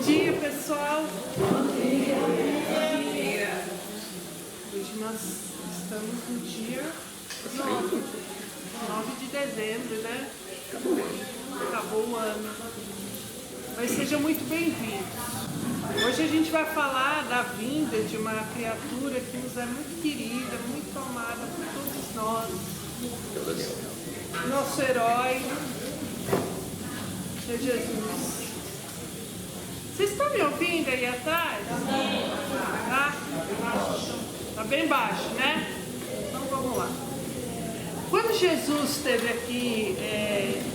dia, pessoal. Bom dia. Hoje nós estamos no dia 9 de dezembro, né? Acabou o ano. Mas sejam muito bem-vindos. Hoje a gente vai falar da vinda de uma criatura que nos é muito querida, muito amada por todos nós. Nosso herói é Jesus. Vocês estão me ouvindo aí atrás? Tá bem baixo, né? Então vamos lá. Quando Jesus esteve aqui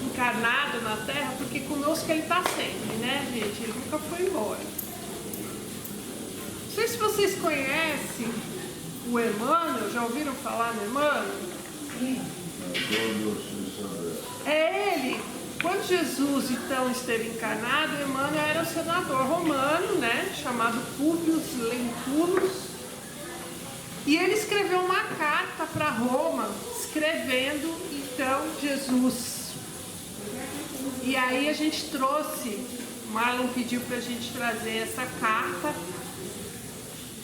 encarnado na Terra, porque conosco ele está sempre, né, gente? Ele nunca foi embora. Não sei se vocês conhecem o Emmanuel, já ouviram falar no Emmanuel? Sim. É ele. Quando Jesus então esteve encarnado, Emmanuel era um senador romano, né, chamado Públio Lentulus, e ele escreveu uma carta para Roma, escrevendo então Jesus. E aí a gente trouxe, Marlon pediu para a gente trazer essa carta,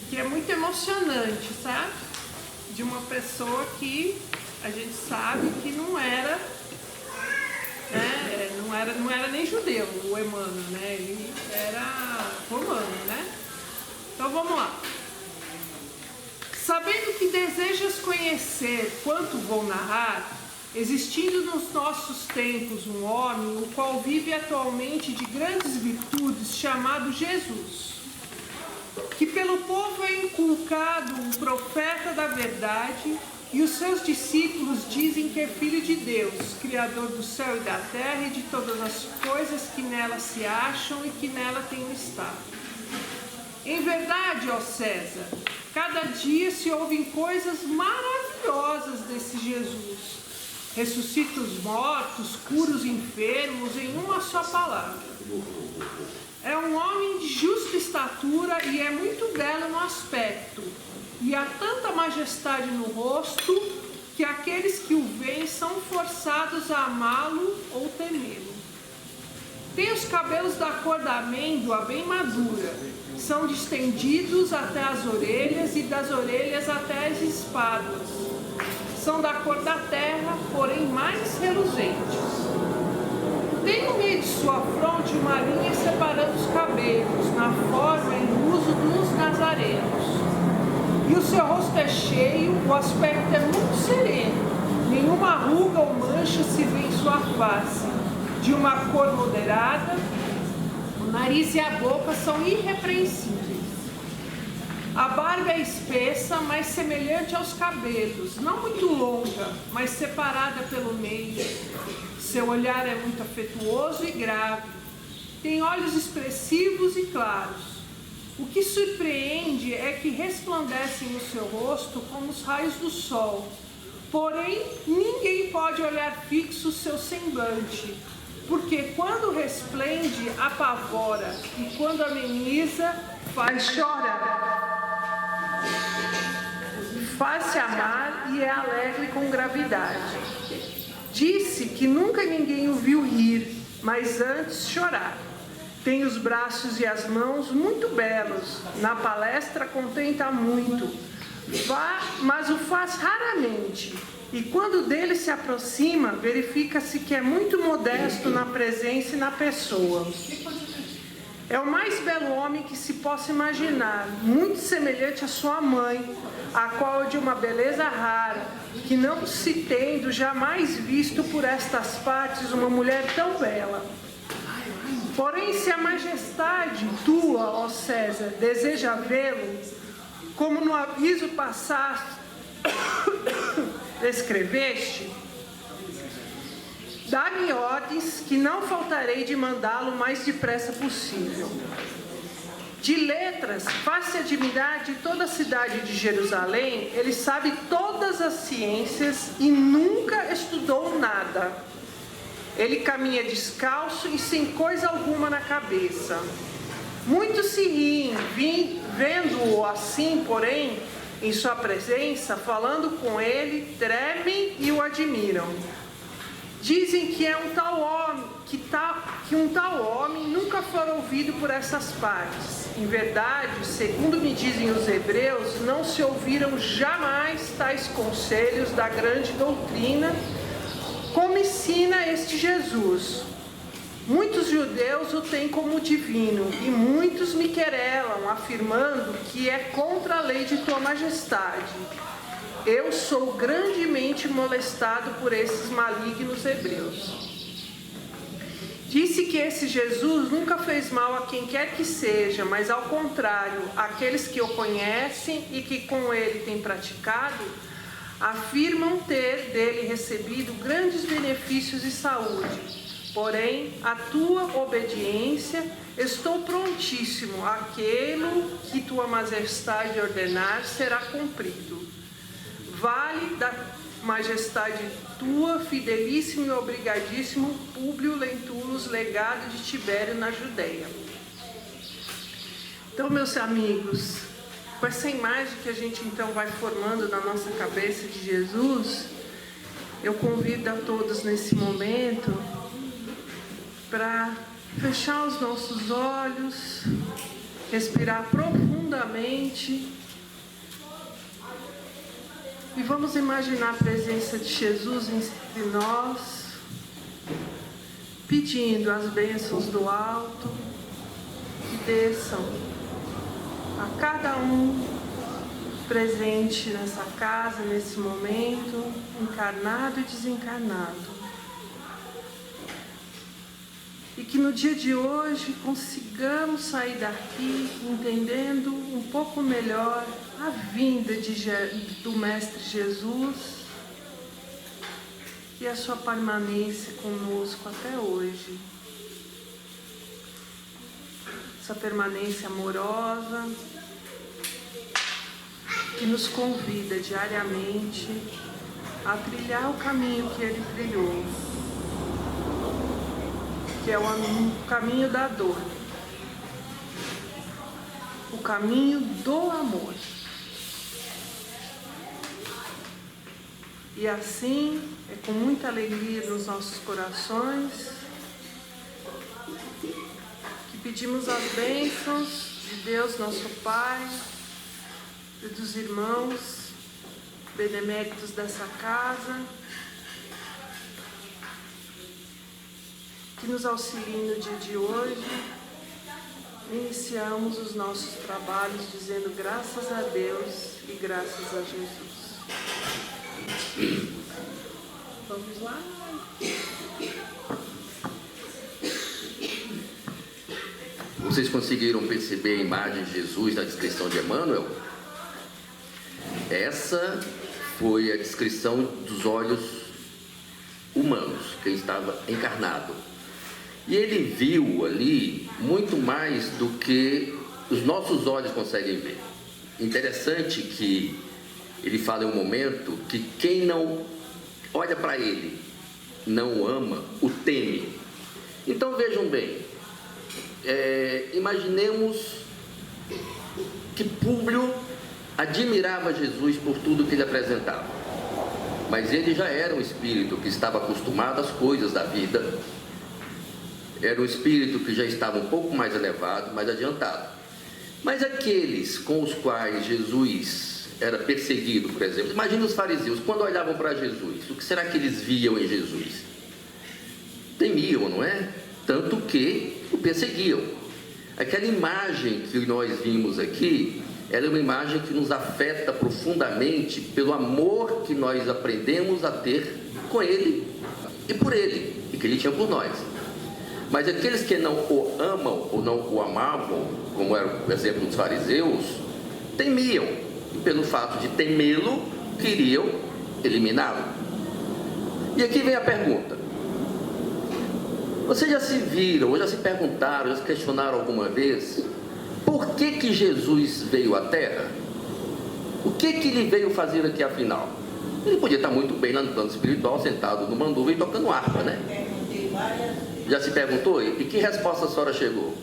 que é muito emocionante, sabe? De uma pessoa que a gente sabe que não era nem judeu, o Emmanuel, né? Ele era romano, né? Então vamos lá. Sabendo que desejas conhecer quanto vou narrar, existindo nos nossos tempos um homem, o qual vive atualmente de grandes virtudes, chamado Jesus, que pelo povo é inculcado um profeta da verdade, e os seus discípulos dizem que é filho de Deus, criador do céu e da terra e de todas as coisas que nela se acham e que nela têm um estado. Em verdade, ó César, cada dia se ouvem coisas maravilhosas desse Jesus. Ressuscita os mortos, cura os enfermos em uma só palavra. É um homem de justa estatura e é muito belo no aspecto. E há tanta majestade no rosto que aqueles que o veem são forçados a amá-lo ou temê-lo. Tem os cabelos da cor da amêndoa bem madura, são distendidos até as orelhas e das orelhas até as espáduas. São da cor da terra, porém mais reluzentes. Tem no meio de sua fronte uma linha separando os cabelos, na forma e uso dos nazarenos. E o seu rosto é cheio, o aspecto é muito sereno, nenhuma ruga ou mancha se vê em sua face. De uma cor moderada, o nariz e a boca são irrepreensíveis. A barba é espessa, mas semelhante aos cabelos, não muito longa, mas separada pelo meio. Seu olhar é muito afetuoso e grave. Tem olhos expressivos e claros. O que surpreende é que resplandecem no seu rosto como os raios do sol. Porém, ninguém pode olhar fixo o seu semblante, porque quando resplende, apavora, e quando ameniza, faz chorar. Faz-se amar e é alegre com gravidade. Disse que nunca ninguém o viu rir, mas antes chorar. Tem os braços e as mãos muito belos, na palestra contenta muito, mas o faz raramente, e quando dele se aproxima, verifica-se que é muito modesto na presença e na pessoa. É o mais belo homem que se possa imaginar, muito semelhante à sua mãe, a qual é de uma beleza rara, que não se tendo jamais visto por estas partes uma mulher tão bela. Porém, se a majestade tua, ó César, deseja vê-lo, como no aviso passado escreveste, dá-me ordens que não faltarei de mandá-lo o mais depressa possível. De letras, faz-se admirar de toda a cidade de Jerusalém, ele sabe todas as ciências e nunca estudou nada. Ele caminha descalço e sem coisa alguma na cabeça. Muitos se riem, vendo-o assim, porém, em sua presença, falando com ele, tremem e o admiram. Dizem que é um tal homem, que um tal homem nunca fora ouvido por essas partes. Em verdade, segundo me dizem os hebreus, não se ouviram jamais tais conselhos da grande doutrina, como ensina este Jesus. Muitos judeus o têm como divino, e muitos me querelam, afirmando que é contra a lei de tua majestade. Eu sou grandemente molestado por esses malignos hebreus. Disse que esse Jesus nunca fez mal a quem quer que seja, mas ao contrário, aqueles que o conhecem e que com ele têm praticado, afirmam ter dele recebido grandes benefícios e saúde. Porém, a tua obediência, estou prontíssimo, aquilo que tua majestade ordenar será cumprido. Vale da majestade tua, fidelíssimo e obrigadíssimo Públio Lentulus, legado de Tibério na Judeia. Então, meus amigos, com essa imagem que a gente então vai formando na nossa cabeça de Jesus, eu convido a todos nesse momento para fechar os nossos olhos, respirar profundamente e vamos imaginar a presença de Jesus entre nós, pedindo as bênçãos do alto que desçam a cada um presente nessa casa, nesse momento, encarnado e desencarnado. E que no dia de hoje consigamos sair daqui entendendo um pouco melhor a vinda do Mestre Jesus e a sua permanência conosco até hoje. Essa permanência amorosa que nos convida diariamente a trilhar o caminho que Ele trilhou, que é o caminho da dor, o caminho do amor. E assim, é com muita alegria nos nossos corações que pedimos as bênçãos de Deus, nosso Pai, e dos irmãos beneméritos dessa casa, que nos auxiliem no dia de hoje. Iniciamos os nossos trabalhos dizendo graças a Deus e graças a Jesus. Vamos lá? Vocês conseguiram perceber a imagem de Jesus na descrição de Emmanuel? Essa foi a descrição dos olhos humanos, quem estava encarnado. E ele viu ali muito mais do que os nossos olhos conseguem ver. Interessante que ele fala em um momento que quem não olha para ele, não o ama, o teme. Então vejam bem, imaginemos que Públio admirava Jesus por tudo que ele apresentava. Mas ele já era um espírito que estava acostumado às coisas da vida. Era um espírito que já estava um pouco mais elevado, mais adiantado. Mas aqueles com os quais Jesus era perseguido, por exemplo, imagina os fariseus, quando olhavam para Jesus, o que será que eles viam em Jesus? Temiam, não é? Tanto que o perseguiam. Aquela imagem que nós vimos aqui, ela é uma imagem que nos afeta profundamente pelo amor que nós aprendemos a ter com Ele e por Ele, e que Ele tinha por nós. Mas aqueles que não o amam ou não o amavam, como era o exemplo dos fariseus, temiam, e pelo fato de temê-lo, queriam eliminá-lo. E aqui vem a pergunta: vocês já se viram, ou já se perguntaram, já se questionaram alguma vez, por que Jesus veio à Terra? O que ele veio fazer aqui afinal? Ele podia estar muito bem lá no plano espiritual, sentado no manduva e tocando harpa, né? Já se perguntou? E que resposta a senhora chegou?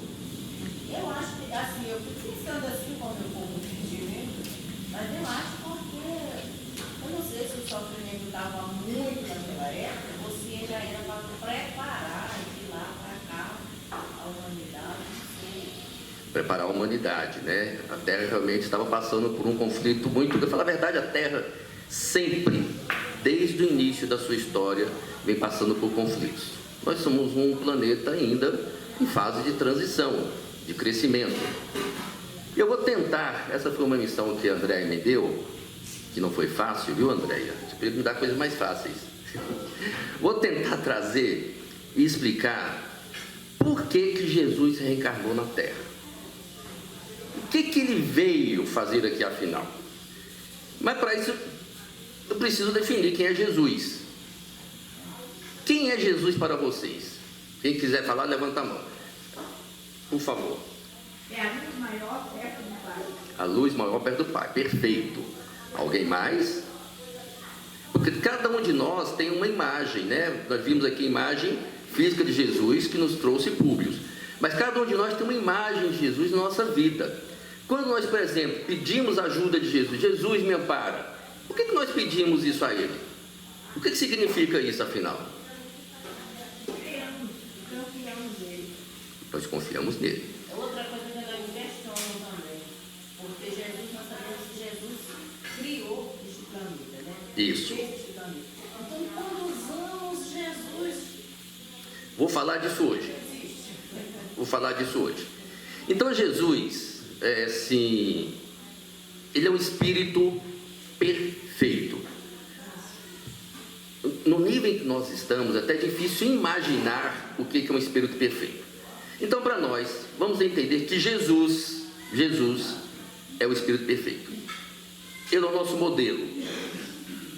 Eu acho que, assim, eu fico pensando assim quando eu como entendimento, mas eu acho porque, eu não sei se o sofrimento estava muito naquela época, você já era para preparar, de lá, preparar a humanidade, né? A Terra realmente estava passando por um conflito muito... Para falar a verdade, a Terra sempre, desde o início da sua história, vem passando por conflitos. Nós somos um planeta ainda em fase de transição, de crescimento. Eu vou tentar, essa foi uma missão que a Andréia me deu, que não foi fácil, viu, Andréia? Espero me dar coisas mais fáceis. Vou tentar trazer e explicar por que Jesus reencarnou na Terra. O que ele veio fazer aqui afinal? Mas para isso eu preciso definir quem é Jesus. Quem é Jesus para vocês? Quem quiser falar, levanta a mão. Por favor. É a luz maior perto do Pai. A luz maior perto do Pai, perfeito. Alguém mais? Porque cada um de nós tem uma imagem, né? Nós vimos aqui a imagem física de Jesus que nos trouxe Públios. Mas cada um de nós tem uma imagem de Jesus na nossa vida. Quando nós, por exemplo, pedimos ajuda de Jesus, Jesus me ampara, por que nós pedimos isso a Ele? O que significa isso, afinal? Confiamos nele. Nós confiamos nele. Outra coisa que nós questionamos também, porque Jesus, nós sabemos que Jesus criou este planeta, né? Isso. Este planeta. Então, quando usamos Jesus, Vou falar disso hoje. Então, Jesus, ele é um espírito perfeito. No nível em que nós estamos, é até difícil imaginar o que é um espírito perfeito. Então, para nós, vamos entender que Jesus é o espírito perfeito. Ele é o nosso modelo.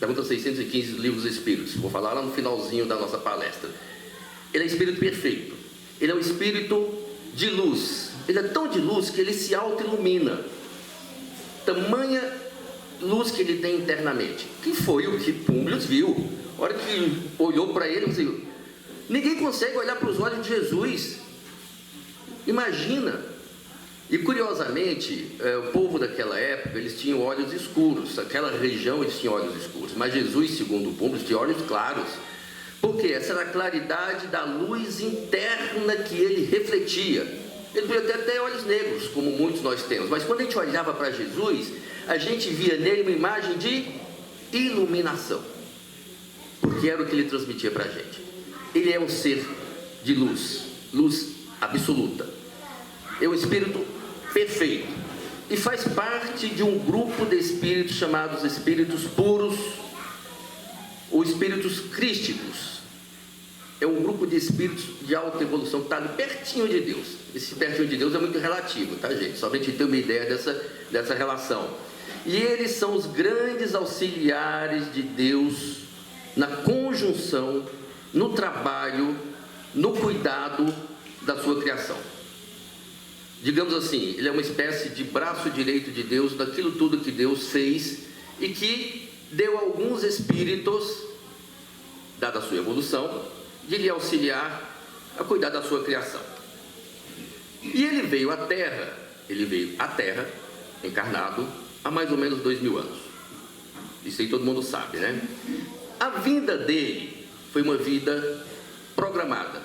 Pergunta 615 do Livro dos Espíritos. Vou falar lá no finalzinho da nossa palestra. Ele é espírito perfeito. Ele é um espírito de luz. Ele é tão de luz que ele se auto-ilumina. Tamanha luz que ele tem internamente. Que foi o que Públios viu. A hora que olhou para ele, assim, ninguém consegue olhar para os olhos de Jesus. Imagina. E curiosamente, o povo daquela época, eles tinham olhos escuros. Aquela região, eles tinham olhos escuros. Mas Jesus, segundo o Públios, tinha olhos claros. Porque essa era a claridade da luz interna que ele refletia. Ele podia ter até olhos negros, como muitos nós temos. Mas quando a gente olhava para Jesus, a gente via nele uma imagem de iluminação. Porque era o que ele transmitia para a gente. Ele é um ser de luz, luz absoluta. É um espírito perfeito. E faz parte de um grupo de espíritos chamados espíritos puros, ou espíritos crísticos. É um grupo de espíritos de alta evolução que está ali pertinho de Deus. Esse pertinho de Deus é muito relativo, tá, gente? Só para a gente ter uma ideia dessa relação. E eles são os grandes auxiliares de Deus na conjunção, no trabalho, no cuidado da sua criação. Digamos assim, ele é uma espécie de braço direito de Deus daquilo tudo que Deus fez e que deu a alguns espíritos, dada a sua evolução, de lhe auxiliar a cuidar da sua criação. E ele veio à Terra, encarnado, há mais ou menos 2000 anos. Isso aí todo mundo sabe, né? A vida dele foi uma vida programada,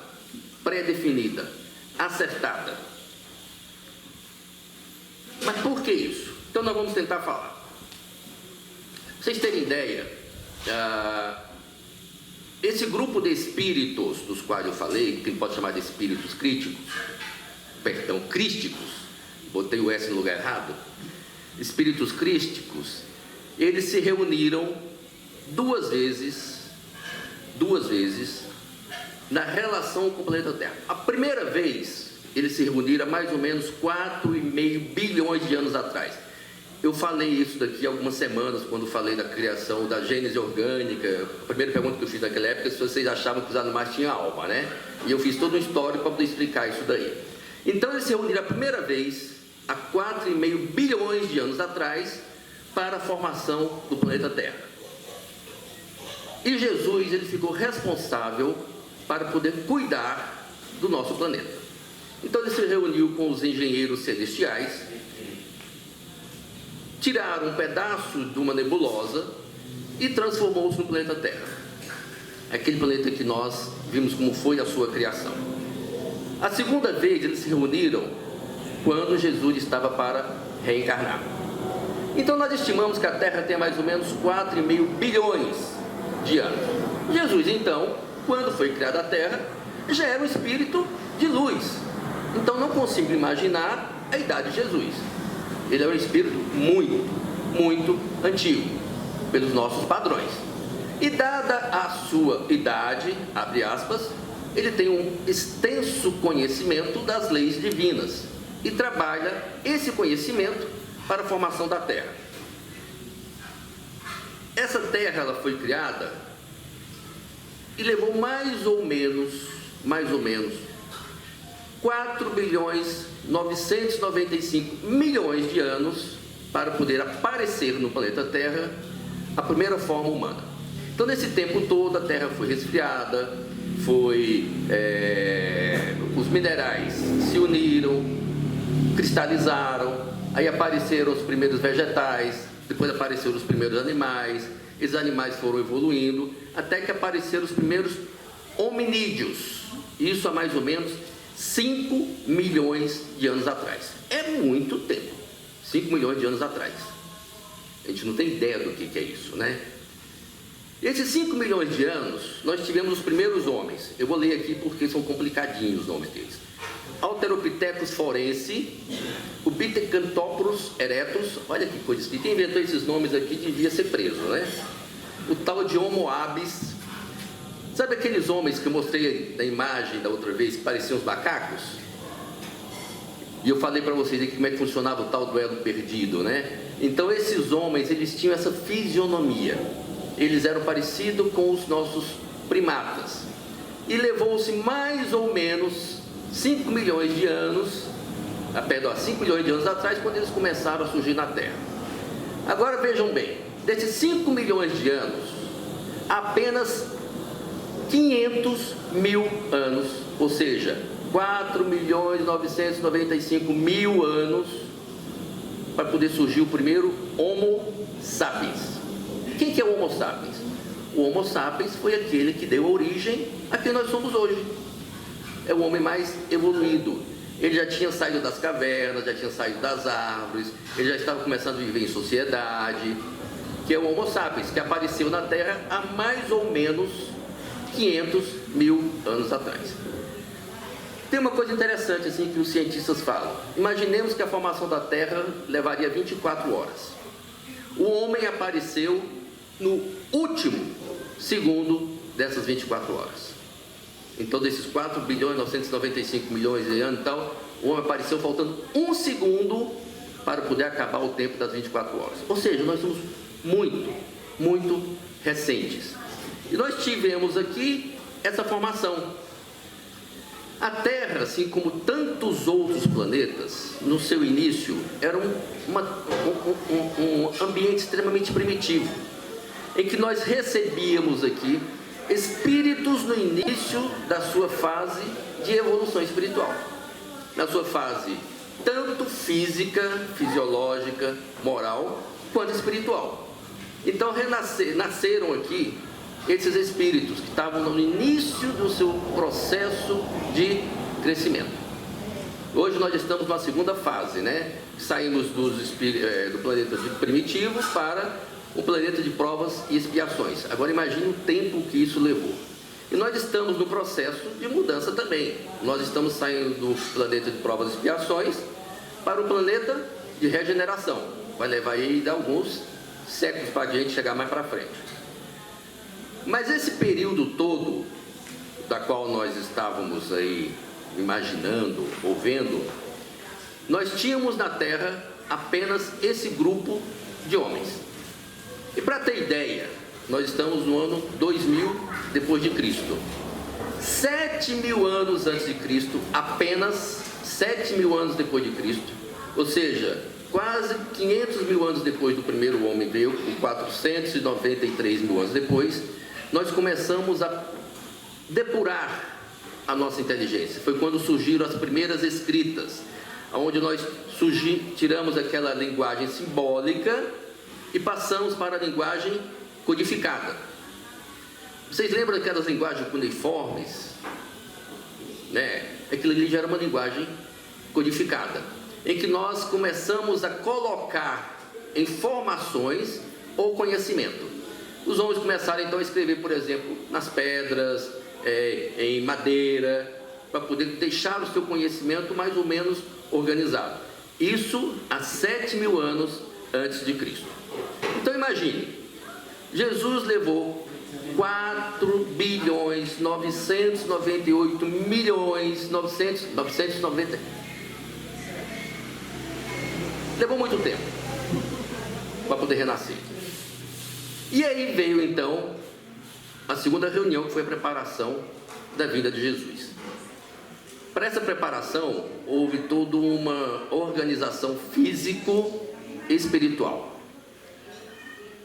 pré-definida, acertada. Mas por que isso? Então nós vamos tentar falar. Pra vocês terem ideia, esse grupo de espíritos dos quais eu falei, que pode chamar de espíritos crísticos, botei o S no lugar errado, espíritos crísticos, eles se reuniram duas vezes na relação com o planeta Terra. A primeira vez, eles se reuniram há mais ou menos 4,5 bilhões de anos atrás. Eu falei isso daqui há algumas semanas, quando falei da criação da gênese orgânica. A primeira pergunta que eu fiz naquela época é se vocês achavam que os animais tinham alma, né? E eu fiz todo um histórico para poder explicar isso daí. Então eles se reuniram a primeira vez, há 4,5 bilhões de anos atrás, para a formação do planeta Terra. E Jesus, ele ficou responsável para poder cuidar do nosso planeta. Então ele se reuniu com os engenheiros celestiais, tiraram um pedaço de uma nebulosa e transformou-se no planeta Terra. Aquele planeta que nós vimos como foi a sua criação. A segunda vez eles se reuniram quando Jesus estava para reencarnar. Então nós estimamos que a Terra tem mais ou menos 4,5 bilhões de anos. Jesus, então, quando foi criada a Terra, já era um espírito de luz. Então não consigo imaginar a idade de Jesus. Ele é um espírito muito antigo, pelos nossos padrões. E dada a sua idade, abre aspas, ele tem um extenso conhecimento das leis divinas e trabalha esse conhecimento para a formação da Terra. Essa Terra, ela foi criada e levou mais ou menos 4 bilhões 995 milhões de anos para poder aparecer no planeta Terra a primeira forma humana. Então, nesse tempo todo, a Terra foi resfriada, os minerais se uniram, cristalizaram, aí apareceram os primeiros vegetais, depois apareceram os primeiros animais, esses animais foram evoluindo, até que apareceram os primeiros hominídeos, isso há mais ou menos 5 milhões de anos atrás. É muito tempo, 5 milhões de anos atrás. A gente não tem ideia do que é isso, né? Esses 5 milhões de anos, nós tivemos os primeiros homens. Eu vou ler aqui porque são complicadinhos os nomes deles. Australopithecus forense, o Pithecanthropus erectus, olha que coisa escrita. Quem inventou esses nomes aqui devia ser preso, né? O tal de Homo habilis. Sabe aqueles homens que eu mostrei na imagem da outra vez que pareciam os macacos? E eu falei para vocês aqui como é que funcionava o tal do elo perdido, né? Então esses homens, eles tinham essa fisionomia. Eles eram parecidos com os nossos primatas. E levou-se mais ou menos 5 milhões de anos, 5 milhões de anos atrás, quando eles começaram a surgir na Terra. Agora vejam bem, desses 5 milhões de anos, apenas 500 mil anos, ou seja, 4 milhões 995 mil anos, para poder surgir o primeiro Homo sapiens. Quem que é o Homo sapiens? O Homo sapiens foi aquele que deu origem a quem nós somos hoje. É o homem mais evoluído. Ele já tinha saído das cavernas, já tinha saído das árvores, ele já estava começando a viver em sociedade, que é o Homo sapiens, que apareceu na Terra há mais ou menos 500 mil anos atrás. Tem uma coisa interessante assim que os cientistas falam. Imaginemos que a formação da Terra levaria 24 horas. O homem apareceu no último segundo dessas 24 horas. Então, desses 4 bilhões 995 milhões de anos e tal, o homem apareceu faltando 1 segundo para poder acabar o tempo das 24 horas. Ou seja, nós somos muito recentes. E nós tivemos aqui essa formação. A Terra, assim como tantos outros planetas, no seu início, era um ambiente extremamente primitivo, em que nós recebíamos aqui espíritos no início da sua fase de evolução espiritual, na sua fase tanto física, fisiológica, moral, quanto espiritual. Então nasceram aqui esses espíritos que estavam no início do seu processo de crescimento. Hoje nós estamos na segunda fase, né? Saímos do planeta de primitivos para o planeta de provas e expiações. Agora imagine o tempo que isso levou. E nós estamos no processo de mudança também. Nós estamos saindo do planeta de provas e expiações para o planeta de regeneração. Vai levar aí alguns séculos para a gente chegar mais para frente. Mas esse período todo, da qual nós estávamos aí imaginando ou vendo, nós tínhamos na Terra apenas esse grupo de homens. E para ter ideia, nós estamos no ano 2000 depois de Cristo. 7.000 anos antes de Cristo, apenas 7.000 anos depois de Cristo, ou seja, quase 500 mil anos depois do primeiro homem veio, 493 mil anos depois, nós começamos a depurar a nossa inteligência. Foi quando surgiram as primeiras escritas, onde nós tiramos aquela linguagem simbólica e passamos para a linguagem codificada. Vocês lembram daquelas linguagens cuneiformes? Aquilo ali já era uma linguagem codificada. em que nós começamos a colocar informações ou conhecimento. Os homens começaram então a escrever, por exemplo, nas pedras, em madeira, para poder deixar o seu conhecimento mais ou menos organizado. Isso há 7.000 anos antes de Cristo. Então imagine, Jesus levou 4.998.990. Levou muito tempo para poder renascer. E aí veio então a segunda reunião, que foi a preparação da vinda de Jesus. Para essa preparação houve toda uma organização físico-espiritual,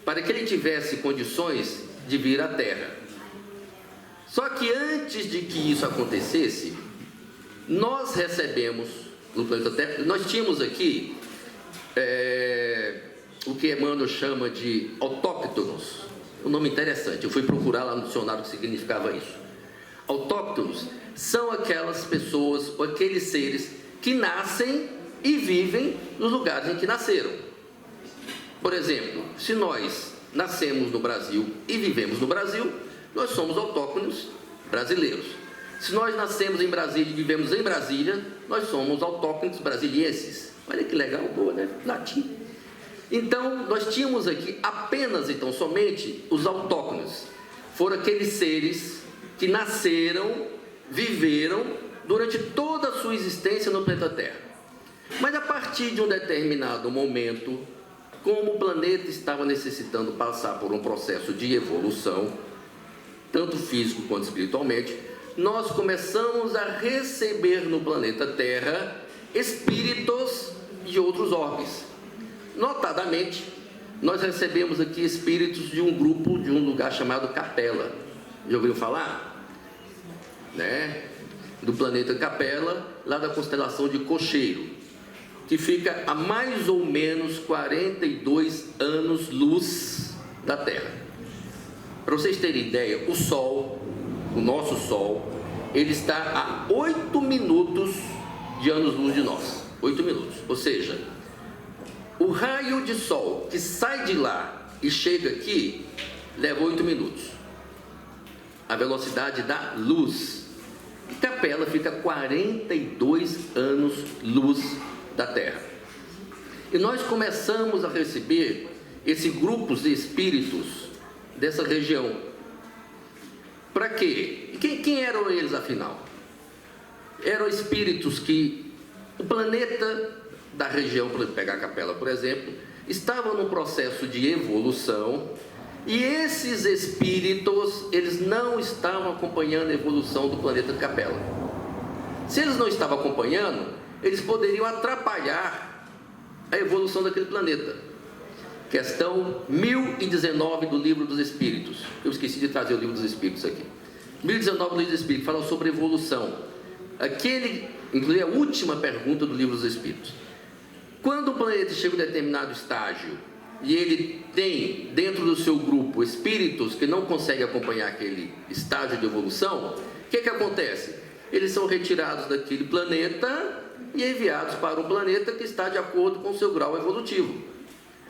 para que ele tivesse condições de vir à Terra. Só que antes de que isso acontecesse, nós recebemos no planeta Terra, nós tínhamos aqui o que Emmanuel chama de autóctonos, um nome interessante, eu fui procurar lá no dicionário o que significava isso. Autóctonos são aquelas pessoas ou aqueles seres que nascem e vivem nos lugares em que nasceram. Por exemplo, se nós nascemos no Brasil e vivemos no Brasil, nós somos autóctonos brasileiros. Se nós nascemos em Brasília e vivemos em Brasília, nós somos autóctonos brasilienses. Olha que legal, boa, né? Latim. Então, nós tínhamos aqui apenas, então, somente os autóctonos. Foram aqueles seres que nasceram, viveram durante toda a sua existência no planeta Terra. Mas a partir de um determinado momento, como o planeta estava necessitando passar por um processo de evolução, tanto físico quanto espiritualmente, nós começamos a receber no planeta Terra espíritos de outros orbes. Notadamente, nós recebemos aqui espíritos de um grupo, de um lugar chamado Capela. Já ouviram falar? Né? Do planeta Capela, lá da constelação de Cocheiro, que fica a mais ou menos 42 anos-luz da Terra. Para vocês terem ideia, o Sol, o nosso Sol, ele está a 8 minutos de anos-luz de nós. 8 minutos. Ou seja, o raio de Sol que sai de lá e chega aqui, leva 8 minutos. A velocidade da luz. E Capela fica a 42 anos-luz da Terra. E nós começamos a receber esses grupos de espíritos dessa região. Para quê? E quem eram eles, afinal? Eram espíritos que o planeta da região, para pegar a Capela, por exemplo, estava num processo de evolução, e esses espíritos, eles não estavam acompanhando a evolução do planeta Capela. Se eles não estavam acompanhando, eles poderiam atrapalhar a evolução daquele planeta. Questão 1019 do Livro dos Espíritos. Eu esqueci de trazer o Livro dos Espíritos aqui. 1019 do Livro dos Espíritos fala sobre evolução. Inclusive a última pergunta do Livro dos Espíritos. Quando o planeta chega a um determinado estágio e ele tem dentro do seu grupo espíritos que não conseguem acompanhar aquele estágio de evolução, o que acontece? Eles são retirados daquele planeta e enviados para um planeta que está de acordo com o seu grau evolutivo.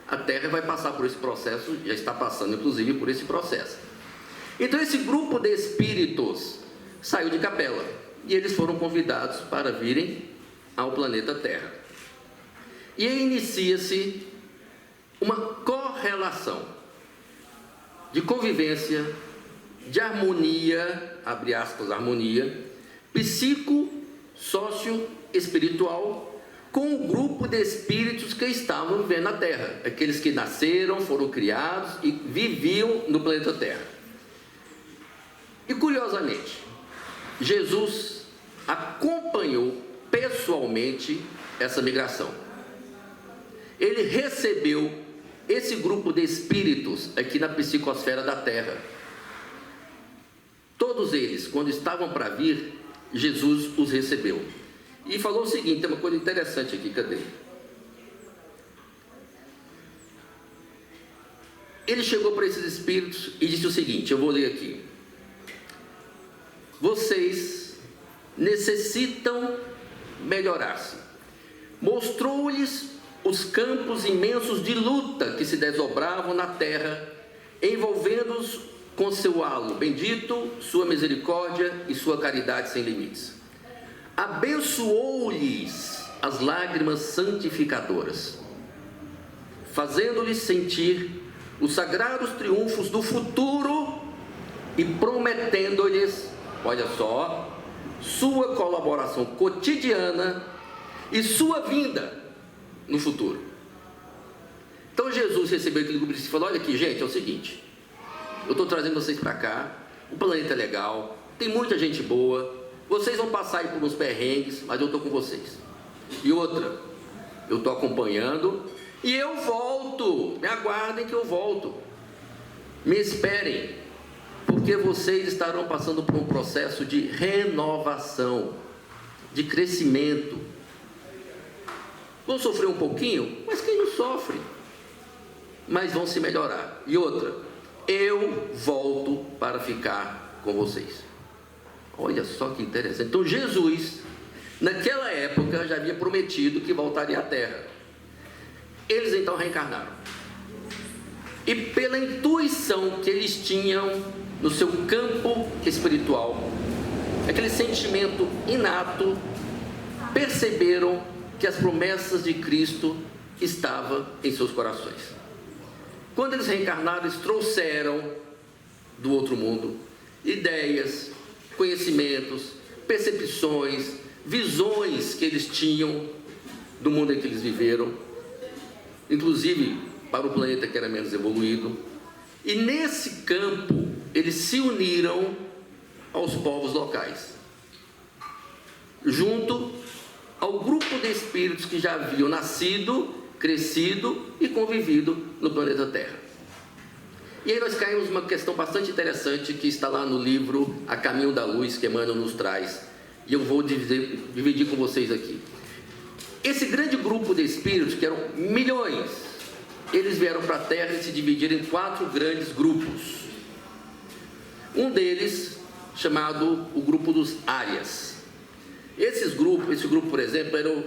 A Terra vai passar por esse processo, já está passando inclusive por esse processo. Então esse grupo de espíritos saiu de Capela e eles foram convidados para virem ao planeta Terra. E aí inicia-se uma correlação de convivência, de harmonia, abre aspas, harmonia, psico-sócio-espiritual, com o grupo de espíritos que estavam vivendo na Terra, aqueles que nasceram, foram criados e viviam no planeta Terra. E curiosamente, Jesus acompanhou pessoalmente essa migração. Ele recebeu esse grupo de espíritos aqui na psicosfera da Terra. Todos eles, quando estavam para vir, Jesus os recebeu. E falou o seguinte, tem uma coisa interessante aqui, cadê? Ele chegou para esses espíritos e disse o seguinte, eu vou ler aqui. Vocês necessitam melhorar-se. mostrou-lhes os campos imensos de luta que se desdobravam na terra, envolvendo-os com seu halo bendito, sua misericórdia e sua caridade sem limites. Abençoou-lhes as lágrimas santificadoras, fazendo-lhes sentir os sagrados triunfos do futuro e prometendo-lhes, olha só, sua colaboração cotidiana e sua vinda no futuro. Então Jesus recebeu aquele grupo e falou: olha aqui, gente, é o seguinte, eu estou trazendo vocês para cá, o planeta é legal, tem muita gente boa, vocês vão passar aí por uns perrengues, mas eu estou com vocês. E outra, eu estou acompanhando e eu volto, me aguardem que eu volto, me esperem, porque vocês estarão passando por um processo de renovação, de crescimento. Vão sofrer um pouquinho, mas quem não sofre? Mas vão se melhorar. E outra, eu volto para ficar com vocês. Olha só que interessante. Então Jesus, naquela época, já havia prometido que voltaria à terra. Eles então reencarnaram. E pela intuição que eles tinham no seu campo espiritual, aquele sentimento inato, perceberam que as promessas de Cristo estavam em seus corações. Quando eles reencarnaram, eles trouxeram do outro mundo ideias, conhecimentos, percepções, visões que eles tinham do mundo em que eles viveram, inclusive para o planeta que era menos evoluído. E nesse campo eles se uniram aos povos locais, junto ao grupo de espíritos que já haviam nascido, crescido e convivido no planeta Terra. E aí nós caímos numa questão bastante interessante que está lá no livro A Caminho da Luz, que Emmanuel nos traz, e eu vou dividir com vocês aqui. Esse grande grupo de espíritos, que eram milhões, eles vieram para a Terra e se dividiram em 4 grandes grupos. Um deles, chamado o grupo dos Árias. Esse grupo, por exemplo,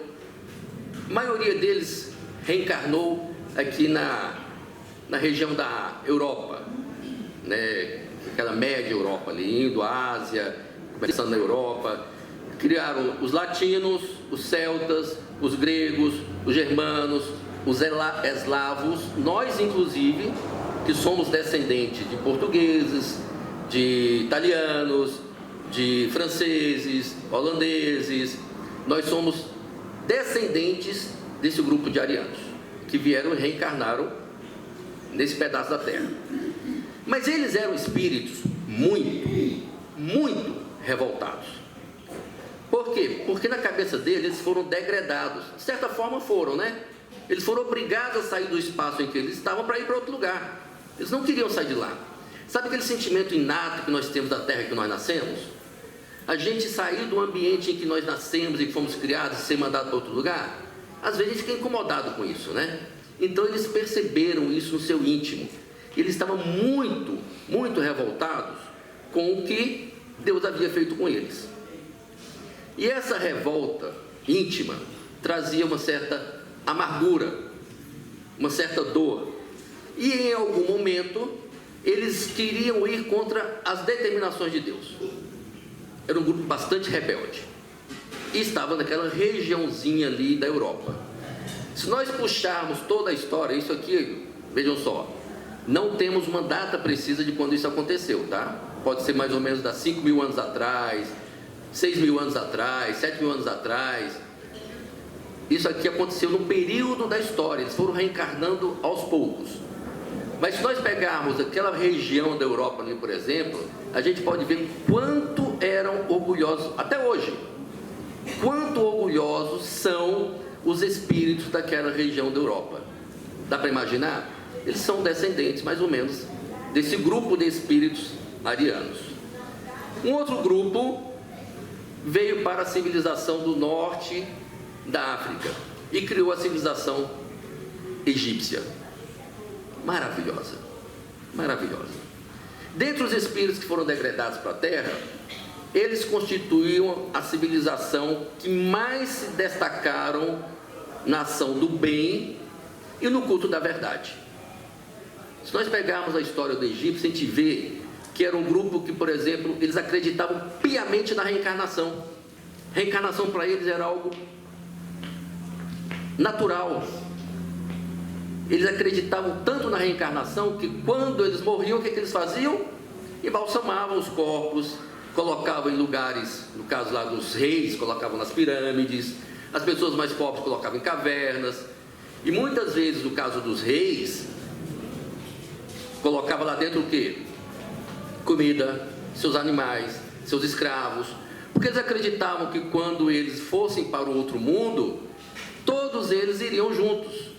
a maioria deles reencarnou aqui na região da Europa, né? Aquela média Europa ali, indo à Ásia, começando na Europa. Criaram os latinos, os celtas, os gregos, os germanos, os eslavos, nós inclusive, que somos descendentes de portugueses, de italianos, de franceses, holandeses, nós somos descendentes desse grupo de arianos, que vieram e reencarnaram nesse pedaço da terra. Mas eles eram espíritos muito revoltados. Por quê? Porque na cabeça deles eles foram degradados. De certa forma foram, né? Eles foram obrigados a sair do espaço em que eles estavam para ir para outro lugar. Eles não queriam sair de lá. Sabe aquele sentimento inato que nós temos da terra que nós nascemos? A gente sair do ambiente em que nós nascemos e que fomos criados e ser mandado para outro lugar? Às vezes a gente fica incomodado com isso, né? Então eles perceberam isso no seu íntimo. Eles estavam muito revoltados com o que Deus havia feito com eles. E essa revolta íntima trazia uma certa amargura, uma certa dor. E em algum momento eles queriam ir contra as determinações de Deus. Era um grupo bastante rebelde e estava naquela regiãozinha ali da Europa. Se nós puxarmos toda a história, isso aqui, vejam só, não temos uma data precisa de quando isso aconteceu, tá? Pode ser mais ou menos da 5.000 anos atrás, 6.000 anos atrás, 7.000 anos atrás. Isso aqui aconteceu num período da história, eles foram reencarnando aos poucos. Mas se nós pegarmos aquela região da Europa ali, por exemplo, a gente pode ver quanto eram orgulhosos, até hoje, quanto orgulhosos são os espíritos daquela região da Europa. Dá para imaginar? Eles são descendentes, mais ou menos, desse grupo de espíritos arianos. Um outro grupo veio para a civilização do norte da África e criou a civilização egípcia. Maravilhosa, maravilhosa. Dentre os espíritos que foram degradados para a Terra, eles constituíam a civilização que mais se destacaram na ação do bem e no culto da verdade. Se nós pegarmos a história do Egito, a gente vê que era um grupo que, por exemplo, eles acreditavam piamente na reencarnação. Reencarnação para eles era algo natural. Eles acreditavam tanto na reencarnação que quando eles morriam, o que eles faziam? Embalsamavam os corpos, colocavam em lugares, no caso lá dos reis, colocavam nas pirâmides, as pessoas mais pobres colocavam em cavernas, e muitas vezes, no caso dos reis, colocava lá dentro o quê? Comida, seus animais, seus escravos, porque eles acreditavam que quando eles fossem para o outro mundo, todos eles iriam juntos.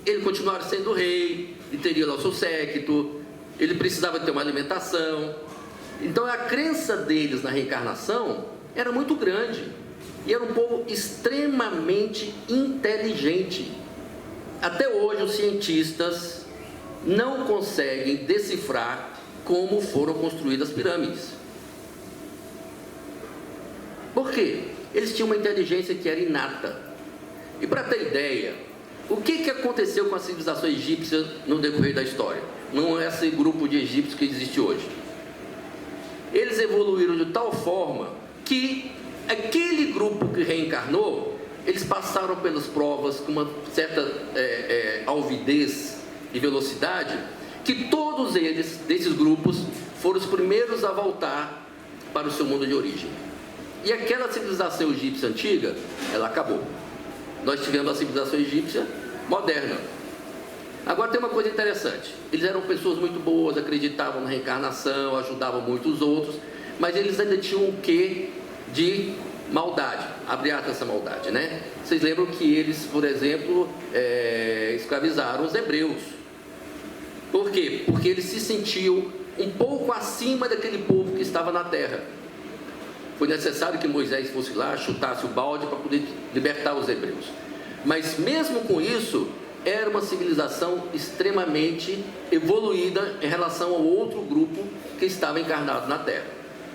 Ele continuaria sendo rei, ele teria lá o seu séquito, ele precisava ter uma alimentação. Então a crença deles na reencarnação era muito grande, e era um povo extremamente inteligente. Até hoje os cientistas não conseguem decifrar como foram construídas as pirâmides. Por quê? Eles tinham uma inteligência que era inata. E para ter ideia, o que aconteceu com a civilização egípcia no decorrer da história? Não é esse grupo de egípcios que existe hoje. Eles evoluíram de tal forma que aquele grupo que reencarnou, eles passaram pelas provas com uma certa alvidez e velocidade, que todos eles, desses grupos, foram os primeiros a voltar para o seu mundo de origem. E aquela civilização egípcia antiga, ela acabou. Nós tivemos a civilização egípcia moderna. Agora tem uma coisa interessante, eles eram pessoas muito boas, acreditavam na reencarnação, ajudavam muitos outros, mas eles ainda tinham um quê de maldade, abre aspas essa maldade, né? Vocês lembram que eles, por exemplo, escravizaram os hebreus. Por quê? Porque eles se sentiam um pouco acima daquele povo que estava na terra. Foi necessário que Moisés fosse lá, chutasse o balde para poder libertar os hebreus. Mas mesmo com isso, era uma civilização extremamente evoluída em relação ao outro grupo que estava encarnado na terra.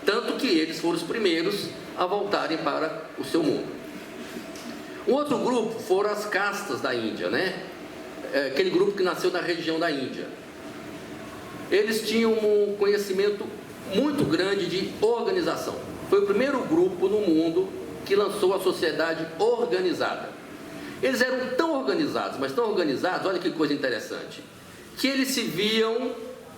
Tanto que eles foram os primeiros a voltarem para o seu mundo. Um outro grupo foram as castas da Índia, né? Aquele grupo que nasceu na região da Índia. Eles tinham um conhecimento muito grande de organização. Foi o primeiro grupo no mundo que lançou a sociedade organizada. Eles eram tão organizados, mas tão organizados, olha que coisa interessante, que eles se viam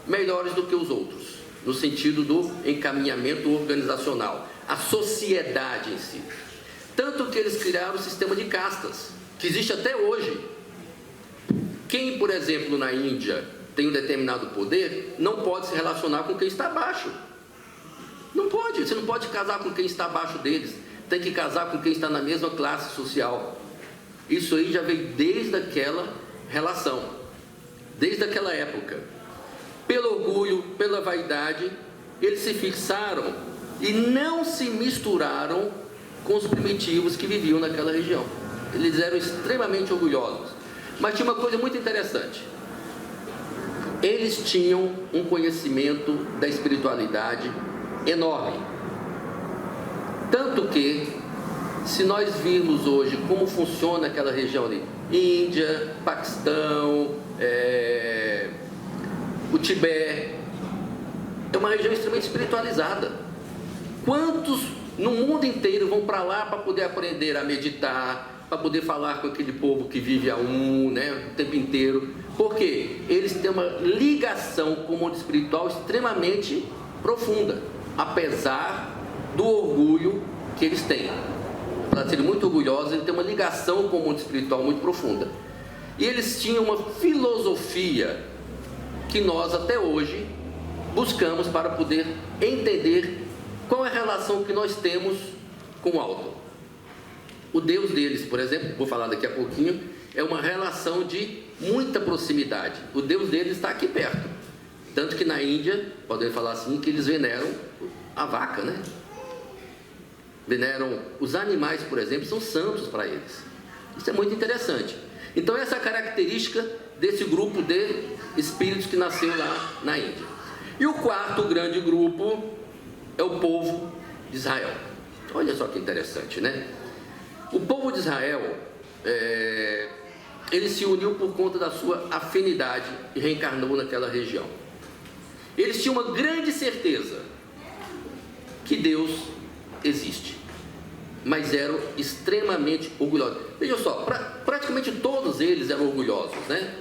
melhores do que os outros, no sentido do encaminhamento organizacional, a sociedade em si. Tanto que eles criaram o sistema de castas, que existe até hoje. Quem, por exemplo, na Índia tem um determinado poder, não pode se relacionar com quem está abaixo. Não pode, você não pode casar com quem está abaixo deles, tem que casar com quem está na mesma classe social. Isso aí já veio desde aquela relação, desde aquela época. Pelo orgulho, pela vaidade, eles se fixaram e não se misturaram com os primitivos que viviam naquela região. Eles eram extremamente orgulhosos. Mas tinha uma coisa muito interessante. Eles tinham um conhecimento da espiritualidade enorme. Tanto que, se nós virmos hoje como funciona aquela região ali, Índia, Paquistão, o Tibete, é uma região extremamente espiritualizada. Quantos no mundo inteiro vão para lá para poder aprender a meditar, para poder falar com aquele povo que vive o tempo inteiro? Porque eles têm uma ligação com o mundo espiritual extremamente profunda, apesar do orgulho que eles têm. Para serem muito orgulhosos, eles têm uma ligação com o mundo espiritual muito profunda. E eles tinham uma filosofia que nós até hoje buscamos para poder entender qual é a relação que nós temos com o alto. O Deus deles, por exemplo, vou falar daqui a pouquinho, é uma relação de muita proximidade. O Deus deles está aqui perto. Tanto que na Índia, podemos falar assim, que eles veneram a vaca, né? Veneram os animais, por exemplo, são santos para eles. Isso é muito interessante. Então essa é a característica desse grupo de espíritos que nasceu lá na Índia. E o quarto grande grupo é o povo de Israel. Olha só que interessante, né? O povo de Israel, ele se uniu por conta da sua afinidade e reencarnou naquela região. Eles tinham uma grande certeza que Deus existe, mas eram extremamente orgulhosos. Veja só, praticamente todos eles eram orgulhosos, né?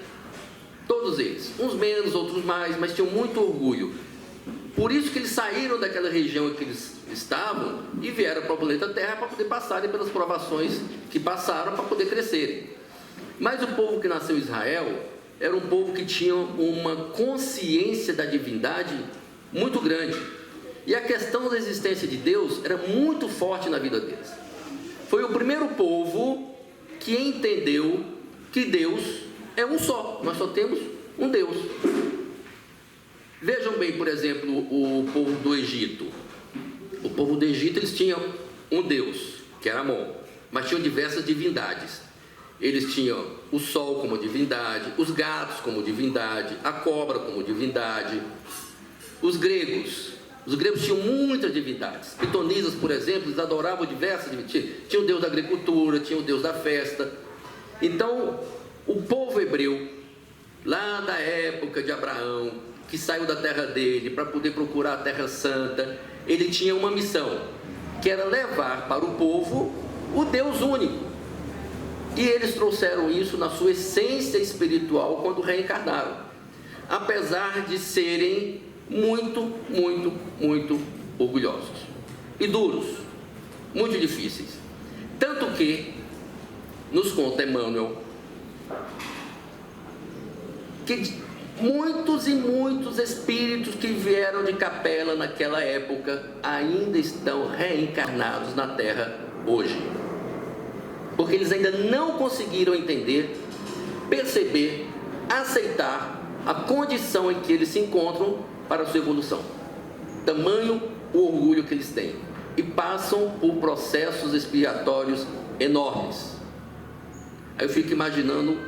Todos eles, uns menos, outros mais, mas tinham muito orgulho. Por isso que eles saíram daquela região em que eles estavam e vieram para o planeta Terra para poder passarem pelas provações que passaram para poder crescerem. Mas o povo que nasceu em Israel era um povo que tinha uma consciência da divindade muito grande. E a questão da existência de Deus era muito forte na vida deles. Foi o primeiro povo que entendeu que Deus é um só. Nós só temos um Deus. Vejam bem, por exemplo, o povo do Egito. O povo do Egito, eles tinham um Deus, que era Amon, mas tinham diversas divindades. Eles tinham o sol como divindade, os gatos como divindade, a cobra como divindade. Os gregos tinham muitas divindades. Pitonisas, por exemplo, eles adoravam diversas divindades. Tinha o deus da agricultura, tinha o deus da festa. Então, o povo hebreu, lá da época de Abraão, que saiu da terra dele para poder procurar a terra santa, ele tinha uma missão, que era levar para o povo o Deus único. E eles trouxeram isso na sua essência espiritual quando reencarnaram, apesar de serem muito, muito, muito orgulhosos e duros, muito difíceis. Tanto que nos conta Emmanuel que muitos e muitos espíritos que vieram de Capela naquela época ainda estão reencarnados na Terra hoje, porque eles ainda não conseguiram entender, perceber, aceitar a condição em que eles se encontram para a sua evolução. Tamanho o orgulho que eles têm, e passam por processos expiatórios enormes. Aí eu fico imaginando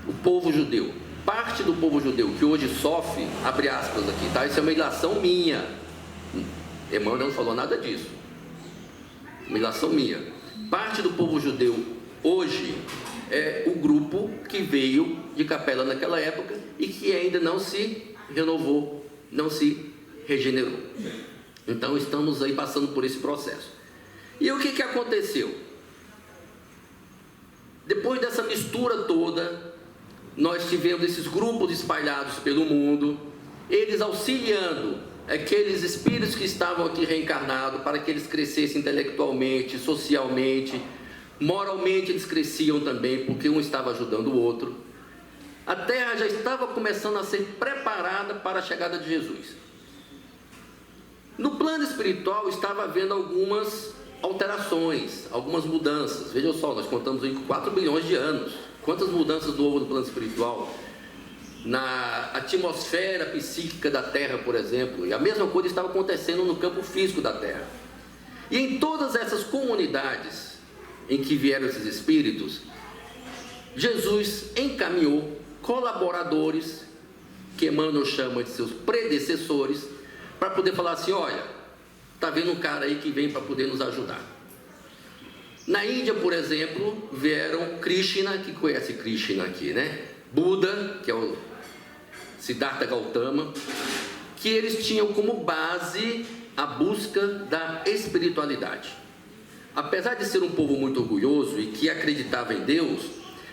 o povo judeu, parte do povo judeu que hoje sofre, abre aspas aqui, tá? Isso é uma ilação minha. Emmanuel não falou nada disso. Uma ilação minha. Parte do povo judeu hoje é o grupo que veio de Capela naquela época e que ainda não se renovou, não se regenerou. Então estamos aí passando por esse processo. E o que aconteceu? Depois dessa mistura toda, nós tivemos esses grupos espalhados pelo mundo, eles auxiliando aqueles espíritos que estavam aqui reencarnados para que eles crescessem intelectualmente, socialmente, moralmente eles cresciam também, porque um estava ajudando o outro. A Terra já estava começando a ser preparada para a chegada de Jesus. No plano espiritual estava havendo algumas alterações, algumas mudanças. Vejam só, nós contamos aí com 4 bilhões de anos. Quantas mudanças houve no plano espiritual? Na atmosfera psíquica da Terra, por exemplo. E a mesma coisa estava acontecendo no campo físico da Terra. E em todas essas comunidades em que vieram esses espíritos, Jesus encaminhou colaboradores, que Emmanuel chama de seus predecessores, para poder falar assim: olha, está vendo um cara aí que vem para poder nos ajudar. Na Índia, por exemplo, vieram Krishna, que conhece Krishna aqui, né? Buda, que é o Siddhartha Gautama, que eles tinham como base a busca da espiritualidade. Apesar de ser um povo muito orgulhoso e que acreditava em Deus,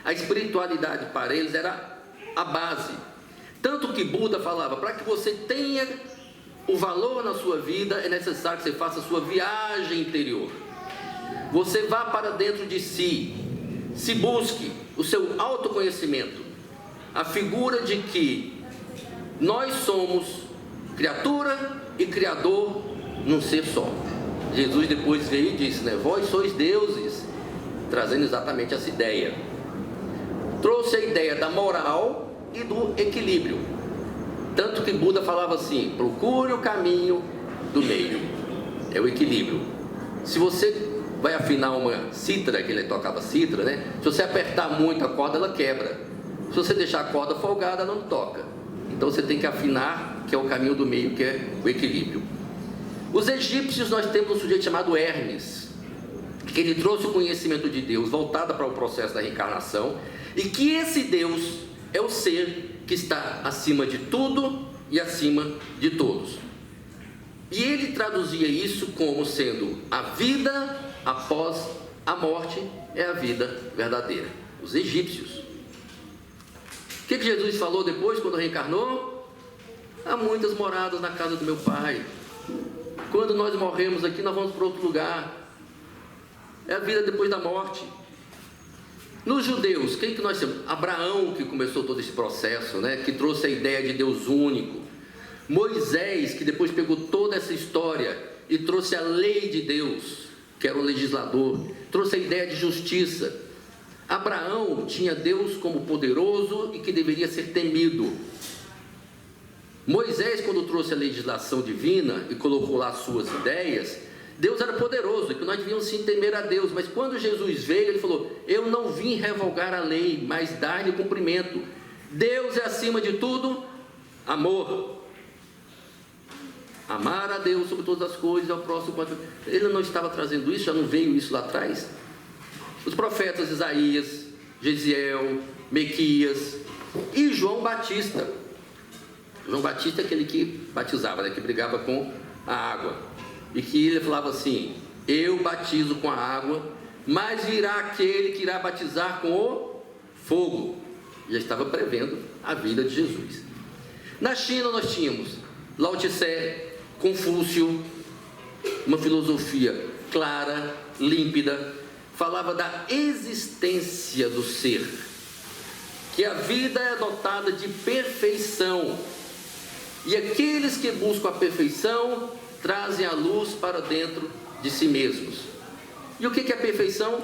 a espiritualidade para eles era a base. Tanto que Buda falava: para que você tenha o valor na sua vida, é necessário que você faça a sua viagem interior. Você vá para dentro de si, se busque o seu autoconhecimento, a figura de que nós somos criatura e criador num ser só. Jesus depois veio e disse, né? Vós sois deuses, trazendo exatamente essa ideia. Trouxe a ideia da moral e do equilíbrio. Tanto que Buda falava assim: procure o caminho do meio, é o equilíbrio. Se você vai afinar uma cítara, que ele tocava cítara, né? Se você apertar muito a corda, ela quebra. Se você deixar a corda folgada, ela não toca. Então você tem que afinar, que é o caminho do meio, que é o equilíbrio. Os egípcios, nós temos um sujeito chamado Hermes, que ele trouxe o conhecimento de Deus voltado para o processo da reencarnação, e que esse Deus é o ser que está acima de tudo e acima de todos. E ele traduzia isso como sendo a vida após a morte é a vida verdadeira. Os egípcios. O que Jesus falou depois, quando reencarnou? Há muitas moradas na casa do meu Pai. Quando nós morremos aqui, nós vamos para outro lugar. É a vida depois da morte. Nos judeus, quem que nós temos? Abraão, que começou todo esse processo, né? Que trouxe a ideia de Deus único. Moisés, que depois pegou toda essa história e trouxe a lei de Deus, que era o legislador, trouxe a ideia de justiça. Abraão tinha Deus como poderoso e que deveria ser temido. Moisés, quando trouxe a legislação divina e colocou lá as suas ideias, Deus era poderoso e que nós devíamos sim temer a Deus. Mas quando Jesus veio, ele falou: eu não vim revogar a lei, mas dar-lhe cumprimento. Deus é acima de tudo amor. Amar a Deus sobre todas as coisas, ao próximo. Ele não estava trazendo isso, já não veio isso lá atrás? Os profetas Isaías, Gesiel, Mequias e João Batista. João Batista é aquele que batizava, né, que brigava com a água. E que ele falava assim: eu batizo com a água, mas virá aquele que irá batizar com o fogo. Já estava prevendo a vida de Jesus. Na China nós tínhamos Lao Tse, Confúcio, uma filosofia clara, límpida, falava da existência do ser, que a vida é dotada de perfeição, e aqueles que buscam a perfeição trazem a luz para dentro de si mesmos. E o que é a perfeição?